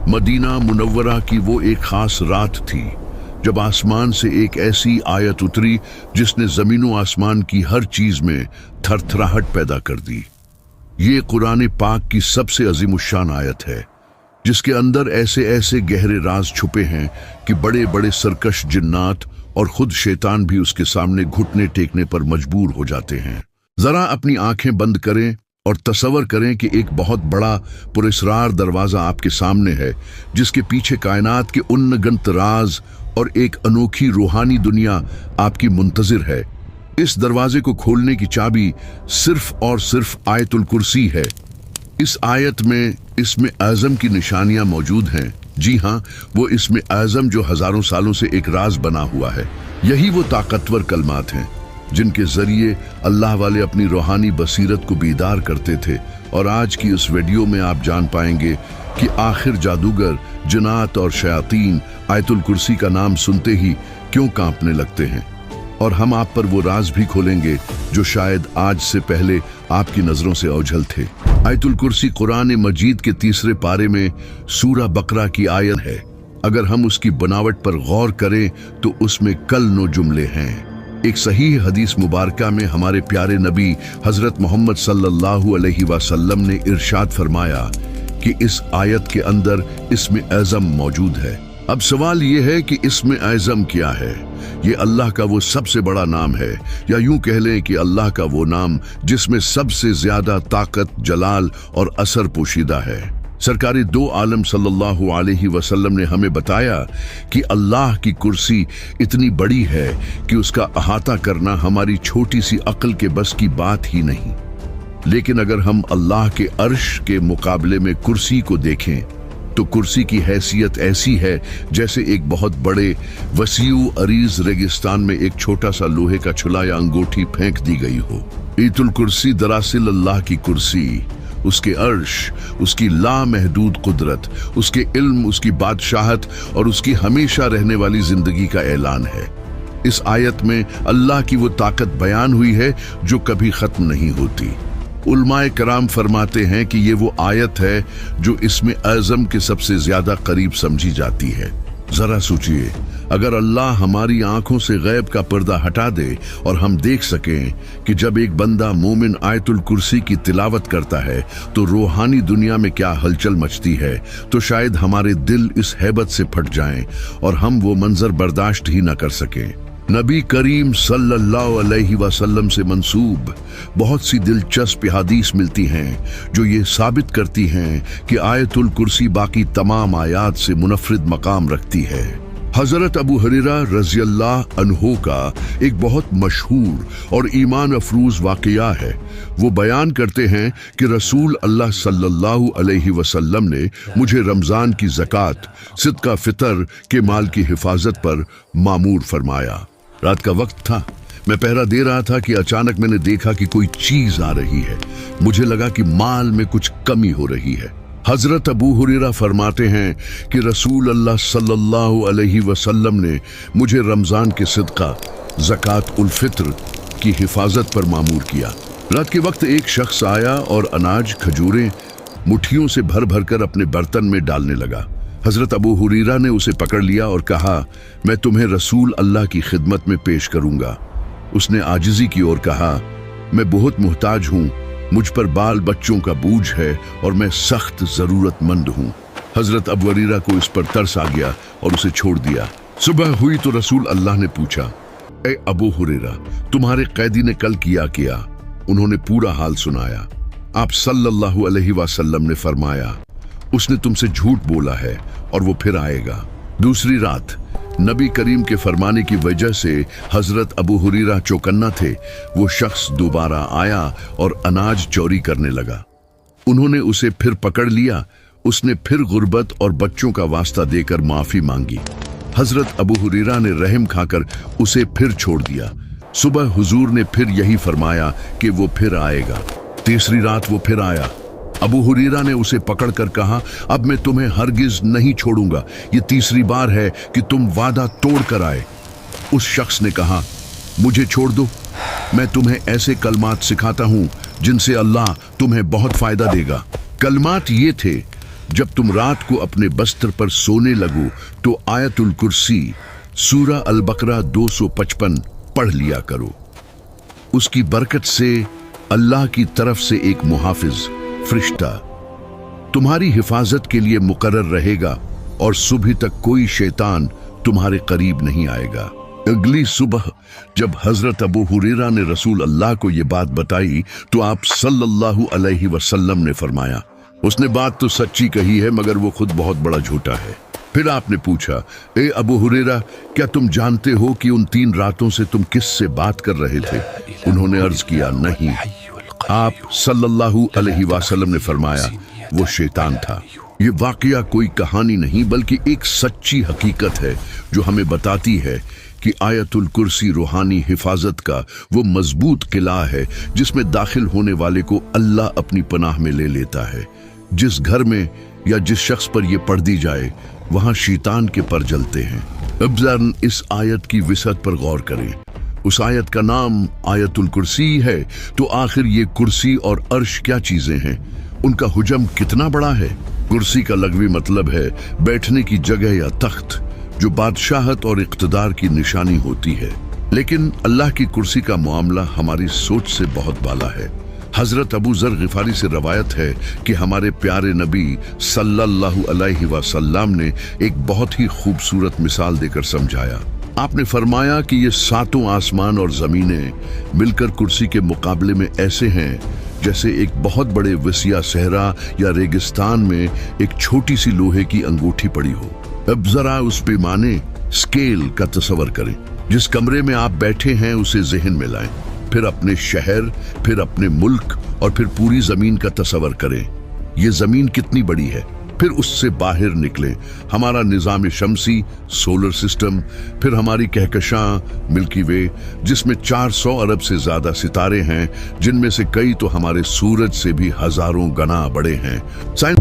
Medina Munawwara की वो एक खास रात थी जब आसमान से एक ऐसी आयत उतरी जिसने जमीन व आसमान की हर चीज में थरथराहट पैदा कर दी। ये कुरान पाक की सबसे अजीमुशान आयत है जिसके अंदर ऐसे ऐसे गहरे राज छुपे हैं कि बड़े बड़े सरकश जिन्नात और खुद शैतान भी उसके सामने घुटने टेकने पर मजबूर हो जाते हैं। जरा अपनी आंखें बंद करें और तसव्वुर करें कि एक बहुत बड़ा पुरस्रार दरवाजा आपके सामने है जिसके पीछे कायनात के उन्नगंत राज और एक अनोखी रूहानी दुनिया आपकी मुंतजिर है। इस दरवाजे को खोलने की चाबी सिर्फ और सिर्फ आयतुल कुर्सी है। इस आयत में इसमें आज़म की निशानियां मौजूद हैं। जी हाँ, वो इसमें आज़म जो हजारों सालों से एक राज बना हुआ है। यही वो ताकतवर कलमात हैं जिनके जरिए अल्लाह वाले अपनी रूहानी बसीरत को बीदार करते थे। और आज की इस वीडियो में आप जान पाएंगे कि आखिर जादूगर, जिन्नात और शयातीन आयतुल कुर्सी का नाम सुनते ही क्यों कांपने लगते हैं। और हम आप पर वो राज भी खोलेंगे जो शायद आज से पहले आपकी नजरों से ओझल थे। आयतुल कुर्सी कुरान मजीद के तीसरे पारे में सूरा बकरा की आयत है। अगर हम उसकी बनावट पर गौर करें तो उसमें कल नो जुमले हैं। एक सही हदीस मुबारका में हमारे प्यारे नबी हजरत मोहम्मद सल्लल्लाहु अलैहि वसल्लम ने इरशाद फरमाया कि इस आयत के अंदर इसमें आज़म मौजूद है। अब सवाल ये है कि इसमें आज़म क्या है। ये अल्लाह का वो सबसे बड़ा नाम है, या यूं कह लें कि अल्लाह का वो नाम जिसमें सबसे ज्यादा ताकत, जलाल और असर पोशीदा है। सरकारी दो आलम सल्लल्लाहु अलैहि वसल्लम ने हमें बताया कि अल्लाह की कुर्सी इतनी बड़ी है कि उसका अहाता करना हमारी छोटी सी अक्ल के बस की बात ही नहीं। लेकिन अगर हम अल्लाह के अर्श के मुकाबले में कुर्सी को देखें तो कुर्सी की हैसियत ऐसी है जैसे एक बहुत बड़े वसीउ अरीज रेगिस्तान में एक छोटा सा लोहे का छुला या अंगूठी फेंक दी गई हो। आयतुल कुर्सी दरअसल अल्लाह की कुर्सी, उसके अर्श, उसकी लामहदूद कुदरत, उसके इल्म, उसकी बादशाहत और उसकी हमेशा रहने वाली जिंदगी का ऐलान है। इस आयत में अल्लाह की वो ताकत बयान हुई है जो कभी खत्म नहीं होती। उलमाए कराम फरमाते हैं कि ये वो आयत है जो इसमें आज़म के सबसे ज्यादा करीब समझी जाती है। जरा सोचिए, अगर अल्लाह हमारी आंखों से गैब का पर्दा हटा दे और हम देख सकें कि जब एक बंदा मोमिन आयतुल कुर्सी की तिलावत करता है तो रूहानी दुनिया में क्या हलचल मचती है, तो शायद हमारे दिल इस हैबत से फट जाएं और हम वो मंजर बर्दाश्त ही न कर सकें। नबी करीम सल्लल्लाहु अलैहि वसल्लम से मंसूब बहुत सी दिलचस्प हदीस मिलती हैं जो ये साबित करती हैं कि आयतुल कुर्सी बाकी तमाम आयात से मुनफरिद मकाम रखती है। हजरत अबू हुरैरा रज़ियल्लाहु अन्हु का एक बहुत मशहूर और ईमान अफरूज वाक़या है। वो बयान करते हैं कि रसूल अल्लाह सल्लल्लाहु अलैहि वसल्लम ने मुझे रमज़ान की ज़कात, सिदका फितर के माल की हिफाजत पर मामूर फरमाया। रात का वक्त था, मैं पहरा दे रहा था कि अचानक मैंने देखा कि कोई चीज आ रही है। मुझे लगा कि माल में कुछ कमी हो रही है। हजरत अबू हुरैरा फरमाते हैं कि रसूल अल्लाह सल्लल्लाहु अलैहि वसल्लम ने मुझे रमजान के सिदका, ज़कात उल फित्र की हिफाजत पर मामूर किया। रात के वक्त एक शख्स आया और अनाज, खजूरें मुट्ठियों से भर भर कर अपने बर्तन में डालने लगा। हजरत अबू हुरैरा ने उसे पकड़ लिया और कहा, मैं तुम्हें रसूल अल्लाह की खिदमत में पेश करूंगा। उसने आजिज़ी की और कहा, मैं बहुत मुहताज हूँ, मुझ पर बाल बच्चों का बोझ है और मैं सख्त जरूरतमंद हूँ। हजरत अबू हुरैरा को इस पर तरस आ गया और उसे छोड़ दिया। सुबह हुई तो रसूल अल्लाह ने पूछा, ए अबू हुरैरा, तुम्हारे कैदी ने कल किया? उन्होंने पूरा हाल सुनाया। आप सल्लल्लाहु अलैहि वसल्लम ने फरमाया, उसने तुमसे झूठ बोला है और वो फिर आएगा। दूसरी रात नबी करीम के फरमाने की वजह से हजरत अबू हुरैरा चौकन्ना थे। वो शख्स दोबारा आया और अनाज चोरी करने लगा। उन्होंने उसे फिर पकड़ लिया। उसने फिर गुर्बत और बच्चों का वास्ता देकर माफी मांगी। हजरत अबू हुरैरा ने रहम खाकर उसे फिर छोड़ दिया। सुबह हुजूर ने फिर यही फरमाया कि वो फिर आएगा। तीसरी रात वो फिर आया। अबू हुरैरा ने उसे पकड़कर कहा, अब मैं तुम्हें हरगिज नहीं छोड़ूंगा, ये तीसरी बार है कि तुम वादा तोड़ कर आए। उस शख्स ने कहा, मुझे छोड़ दो, मैं तुम्हें ऐसे कलमात सिखाता हूं जिनसे अल्लाह तुम्हें बहुत फायदा देगा। कलमात ये थे, जब तुम रात को अपने बस्तर पर सोने लगो तो आयतुल कुर्सी सूरा अल बकरा 255 पढ़ लिया करो। उसकी बरकत से अल्लाह की तरफ से एक मुहाफिज फरिश्ता तुम्हारी हिफाजत के लिए मुकर्रर रहेगा और सुबह तक कोई शैतान तुम्हारे करीब नहीं आएगा। अगली सुबह जब हजरत अबू हुरैरा ने रसूल अल्लाह को ये बात बताई तो आप सल्लल्लाहु अलैहि वसल्लम ने फरमाया, उसने बात तो सच्ची कही है मगर वो खुद बहुत बड़ा झूठा है। फिर आपने पूछा, ए अबू हुरैरा, क्या तुम जानते हो कि उन 3 रातों से तुम किससे बात कर रहे थे? उन्होंने अर्ज किया, नहीं। आप सल्लल्लाहु अलैहि वसल्लम ने फरमाया, वो शैतान था। ये वाकया कोई कहानी नहीं बल्कि एक सच्ची हकीकत है जो हमें बताती है कि आयतुल कुर्सी रूहानी हिफाजत का वो मजबूत किला है जिसमें दाखिल होने वाले को अल्लाह अपनी पनाह में ले लेता है। जिस घर में या जिस शख्स पर ये पढ़ दी जाए वहां शैतान के पर जलते हैं। अब जरा इस आयत की विसअत पर गौर करें। उस आयत का नाम आयतुल कुर्सी है, तो आखिर ये कुर्सी और अर्श क्या चीजें हैं? उनका हुजम कितना बड़ा है? कुर्सी का लगवी मतलब है बैठने की जगह या तख्त, जो बादशाहत और इख्तिदार की निशानी होती है। लेकिन अल्लाह की कुर्सी का मामला हमारी सोच से बहुत बाला है। हजरत अबू जर गिफारी से रवायत है कि हमारे प्यारे नबी सल्लल्लाहु अलैहि वसल्लम ने एक बहुत ही खूबसूरत मिसाल देकर समझाया। आपने फरमाया कि ये 7 आसमान और जमीनें मिलकर कुर्सी के मुकाबले में ऐसे हैं जैसे एक बहुत बड़े वसिया सहरा या रेगिस्तान में एक छोटी सी लोहे की अंगूठी पड़ी हो। अब जरा उस पैमाने स्केल का तस्वर करें। जिस कमरे में आप बैठे हैं उसे जहन में लाएं, फिर अपने शहर, फिर अपने मुल्क और फिर पूरी जमीन का तस्वर करें। ये जमीन कितनी बड़ी है, फिर उससे बाहर निकलें। हमारा निजाम शमसी सोलर सिस्टम, फिर हमारी कहकशां मिल्की वे जिसमें 400 अरब से ज्यादा सितारे हैं, जिनमें से कई तो हमारे सूरज से भी हजारों गुना बड़े हैं। साइंस